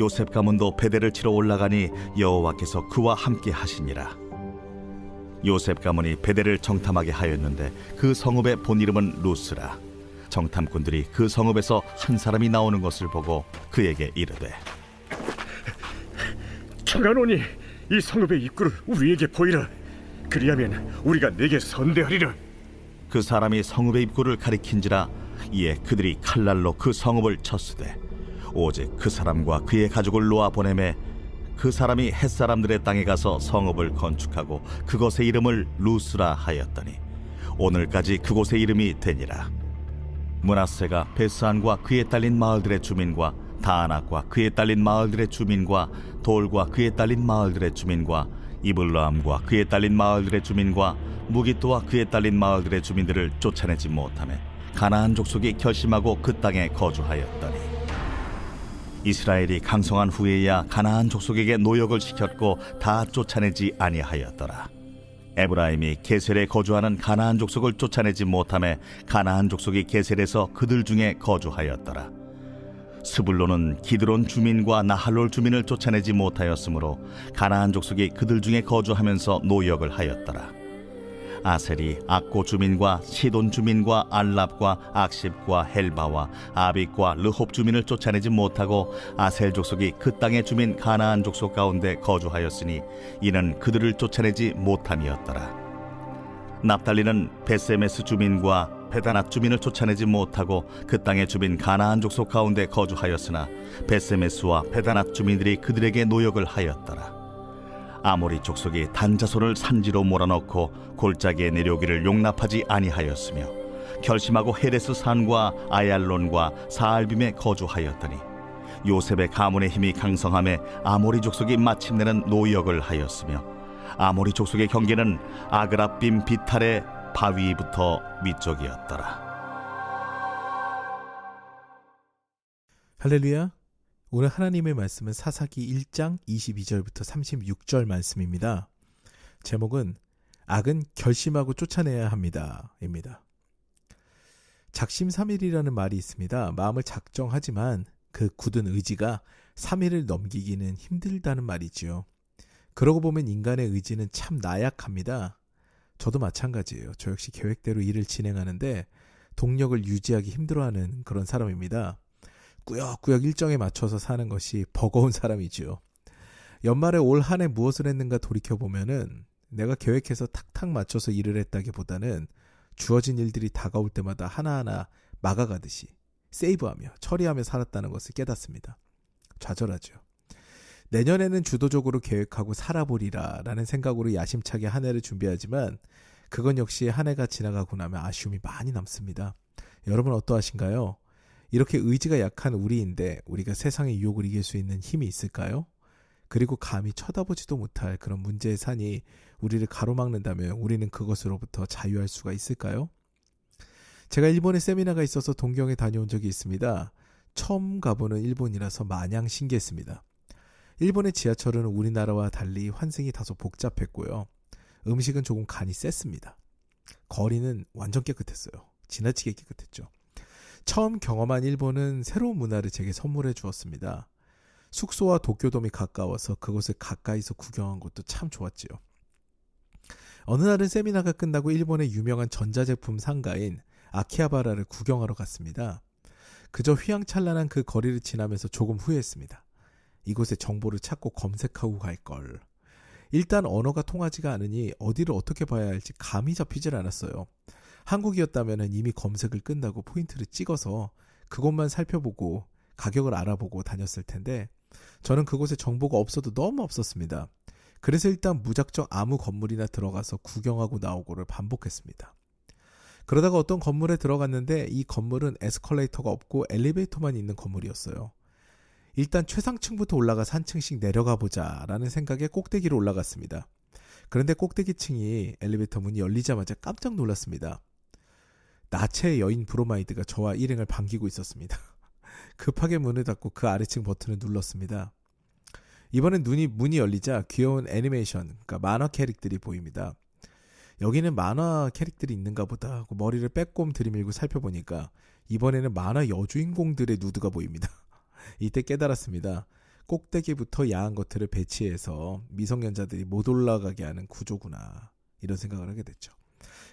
요셉 가문도 베델을 치러 올라가니 여호와께서 그와 함께 하시니라. 요셉 가문이 베델을 정탐하게 하였는데 그 성읍의 본 이름은 루스라. 정탐꾼들이 그 성읍에서 한 사람이 나오는 것을 보고 그에게 이르되, 청하노니 이 성읍의 입구를 우리에게 보이라. 그리하면 우리가 네게 선대하리라. 그 사람이 성읍의 입구를 가리킨지라. 이에 그들이 칼날로 그 성읍을 쳤으되 오직 그 사람과 그의 가족을 놓아 보내매 그 사람이 햇사람들의 땅에 가서 성읍을 건축하고 그곳의 이름을 루스라 하였더니 오늘까지 그곳의 이름이 되니라. 므낫세가 베스안과 그에 딸린 마을들의 주민과 다안악과 그에 딸린 마을들의 주민과 돌과 그에 딸린 마을들의 주민과 이블라함과 그에 딸린 마을들의 주민과 무기또와 그에 딸린 마을들의 주민들을 쫓아내지 못하며 가나안 족속이 결심하고 그 땅에 거주하였더니 이스라엘이 강성한 후에야 가나안 족속에게 노역을 시켰고 다 쫓아내지 아니하였더라. 에브라임이 게셀에 거주하는 가나안 족속을 쫓아내지 못하며 가나안 족속이 게셀에서 그들 중에 거주하였더라. 스불론은 기드론 주민과 나할롤 주민을 쫓아내지 못하였으므로 가나안 족속이 그들 중에 거주하면서 노역을 하였더라. 아셀이 악고 주민과 시돈 주민과 알랍과 악십과 헬바와 아빅과 르홉 주민을 쫓아내지 못하고 아셀 족속이 그 땅의 주민 가나안 족속 가운데 거주하였으니 이는 그들을 쫓아내지 못함이었더라. 납달리는 베세메스 주민과 베다낫 주민을 쫓아내지 못하고 그 땅의 주민 가나안 족속 가운데 거주하였으나 베세메스와 베다낫 주민들이 그들에게 노역을 하였더라. 아모리 족속이 단자손을 산지로 몰아넣고 골짜기에 내려오기를 용납하지 아니하였으며 결심하고 헤레스 산과 아얄론과 사알빔에 거주하였더니 요셉의 가문의 힘이 강성함에 아모리 족속이 마침내는 노역을 하였으며 아모리 족속의 경계는 아그랍빔 비탈의 바위부터 위쪽이었더라. 할렐루야. 오늘 하나님의 말씀은 사사기 1장 22절부터 36절 말씀입니다. 제목은 악은 결심하고 쫓아내야 합니다 입니다. 작심삼일이라는 말이 있습니다. 마음을 작정하지만 그 굳은 의지가 3일을 넘기기는 힘들다는 말이지요. 그러고 보면 인간의 의지는 참 나약합니다. 저도 마찬가지예요. 저 역시 계획대로 일을 진행하는데 동력을 유지하기 힘들어하는 그런 사람입니다. 꾸역꾸역 일정에 맞춰서 사는 것이 버거운 사람이지요. 연말에 올 한 해 무엇을 했는가 돌이켜보면은 내가 계획해서 탁탁 맞춰서 일을 했다기보다는 주어진 일들이 다가올 때마다 하나하나 막아가듯이 세이브하며 처리하며 살았다는 것을 깨닫습니다. 좌절하죠. 내년에는 주도적으로 계획하고 살아보리라 라는 생각으로 야심차게 한 해를 준비하지만 그건 역시 한 해가 지나가고 나면 아쉬움이 많이 남습니다. 여러분 어떠하신가요? 이렇게 의지가 약한 우리인데 우리가 세상의 유혹을 이길 수 있는 힘이 있을까요? 그리고 감히 쳐다보지도 못할 그런 문제의 산이 우리를 가로막는다면 우리는 그것으로부터 자유할 수가 있을까요? 제가 일본에 세미나가 있어서 동경에 다녀온 적이 있습니다. 처음 가보는 일본이라서 마냥 신기했습니다. 일본의 지하철은 우리나라와 달리 환승이 다소 복잡했고요. 음식은 조금 간이 셌습니다. 거리는 완전 깨끗했어요. 지나치게 깨끗했죠. 처음 경험한 일본은 새로운 문화를 제게 선물해 주었습니다. 숙소와 도쿄돔이 가까워서 그곳을 가까이서 구경한 것도 참 좋았지요. 어느 날은 세미나가 끝나고 일본의 유명한 전자제품 상가인 아키하바라를 구경하러 갔습니다. 그저 휘황찬란한 그 거리를 지나면서 조금 후회했습니다. 이곳의 정보를 찾고 검색하고 갈걸. 일단 언어가 통하지가 않으니 어디를 어떻게 봐야 할지 감이 잡히질 않았어요. 한국이었다면 이미 검색을 끝나고 포인트를 찍어서 그곳만 살펴보고 가격을 알아보고 다녔을 텐데 저는 그곳에 정보가 없어도 너무 없었습니다. 그래서 일단 무작정 아무 건물이나 들어가서 구경하고 나오고를 반복했습니다. 그러다가 어떤 건물에 들어갔는데 이 건물은 에스컬레이터가 없고 엘리베이터만 있는 건물이었어요. 일단 최상층부터 올라가서 한 층씩 내려가 보자 라는 생각에 꼭대기로 올라갔습니다. 그런데 꼭대기층이 엘리베이터 문이 열리자마자 깜짝 놀랐습니다. 나체의 여인 브로마이드가 저와 일행을 반기고 있었습니다. 급하게 문을 닫고 그 아래층 버튼을 눌렀습니다. 이번엔 문이 열리자 귀여운 애니메이션, 그러니까 만화 캐릭들이 보입니다. 여기는 만화 캐릭들이 있는가 보다 하고 머리를 빼꼼 들이밀고 살펴보니까 이번에는 만화 여주인공들의 누드가 보입니다. 이때 깨달았습니다. 꼭대기부터 야한 것들을 배치해서 미성년자들이 못 올라가게 하는 구조구나, 이런 생각을 하게 됐죠.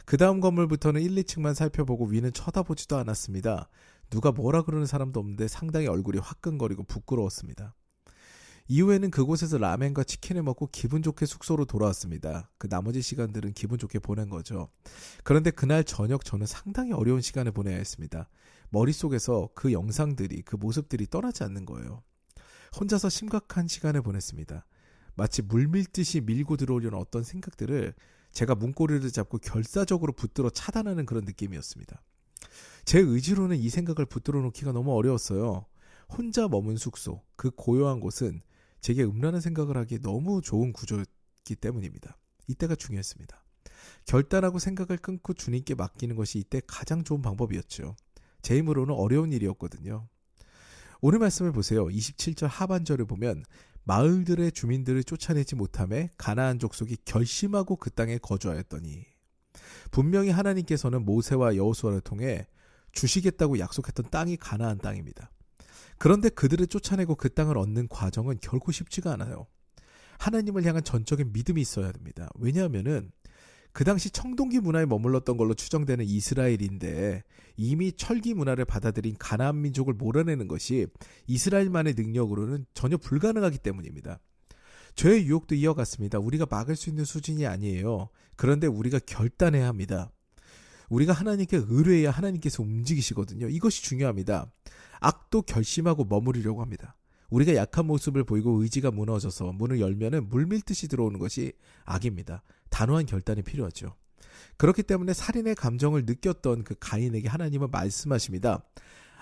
그 다음 건물부터는 1, 2층만 살펴보고 위는 쳐다보지도 않았습니다. 누가 뭐라 그러는 사람도 없는데 상당히 얼굴이 화끈거리고 부끄러웠습니다. 이후에는 그곳에서 라멘과 치킨을 먹고 기분 좋게 숙소로 돌아왔습니다. 그 나머지 시간들은 기분 좋게 보낸 거죠. 그런데 그날 저녁 저는 상당히 어려운 시간을 보내야 했습니다. 머릿속에서 그 영상들이, 그 모습들이 떠나지 않는 거예요. 혼자서 심각한 시간을 보냈습니다. 마치 물밀듯이 밀고 들어오려는 어떤 생각들을 제가 문고리를 잡고 결사적으로 붙들어 차단하는 그런 느낌이었습니다. 제 의지로는 이 생각을 붙들어 놓기가 너무 어려웠어요. 혼자 머문 숙소, 그 고요한 곳은 제게 음란한 생각을 하기에 너무 좋은 구조였기 때문입니다. 이때가 중요했습니다. 결단하고 생각을 끊고 주님께 맡기는 것이 이때 가장 좋은 방법이었죠. 제 힘으로는 어려운 일이었거든요. 오늘 말씀을 보세요. 27절 하반절을 보면 마을들의 주민들을 쫓아내지 못하며 가나안 족속이 결심하고 그 땅에 거주하였더니, 분명히 하나님께서는 모세와 여호수아를 통해 주시겠다고 약속했던 땅이 가나안 땅입니다. 그런데 그들을 쫓아내고 그 땅을 얻는 과정은 결코 쉽지가 않아요. 하나님을 향한 전적인 믿음이 있어야 됩니다. 왜냐하면은 그 당시 청동기 문화에 머물렀던 걸로 추정되는 이스라엘인데 이미 철기 문화를 받아들인 가나안 민족을 몰아내는 것이 이스라엘만의 능력으로는 전혀 불가능하기 때문입니다. 죄의 유혹도 이어갔습니다. 우리가 막을 수 있는 수준이 아니에요. 그런데 우리가 결단해야 합니다. 우리가 하나님께 의뢰해야 하나님께서 움직이시거든요. 이것이 중요합니다. 악도 결심하고 머무르려고 합니다. 우리가 약한 모습을 보이고 의지가 무너져서 문을 열면은 물밀듯이 들어오는 것이 악입니다. 단호한 결단이 필요하죠. 그렇기 때문에 살인의 감정을 느꼈던 그 가인에게 하나님은 말씀하십니다.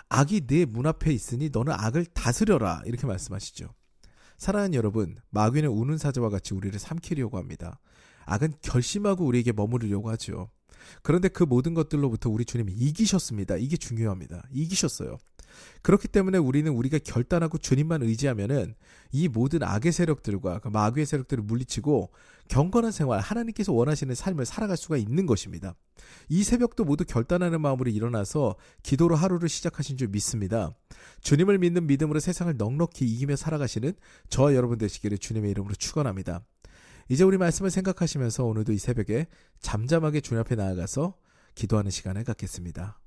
악이 내 문 앞에 있으니 너는 악을 다스려라, 이렇게 말씀하시죠. 사랑하는 여러분, 마귀는 우는 사자와 같이 우리를 삼키려고 합니다. 악은 결심하고 우리에게 머무르려고 하죠. 그런데 그 모든 것들로부터 우리 주님이 이기셨습니다. 이게 중요합니다. 이기셨어요. 그렇기 때문에 우리는 우리가 결단하고 주님만 의지하면은 이 모든 악의 세력들과 그 마귀의 세력들을 물리치고 경건한 생활, 하나님께서 원하시는 삶을 살아갈 수가 있는 것입니다. 이 새벽도 모두 결단하는 마음으로 일어나서 기도로 하루를 시작하신 줄 믿습니다. 주님을 믿는 믿음으로 세상을 넉넉히 이기며 살아가시는 저와 여러분 되시기를 주님의 이름으로 축원합니다. 이제 우리 말씀을 생각하시면서 오늘도 이 새벽에 잠잠하게 주님 앞에 나아가서 기도하는 시간을 갖겠습니다.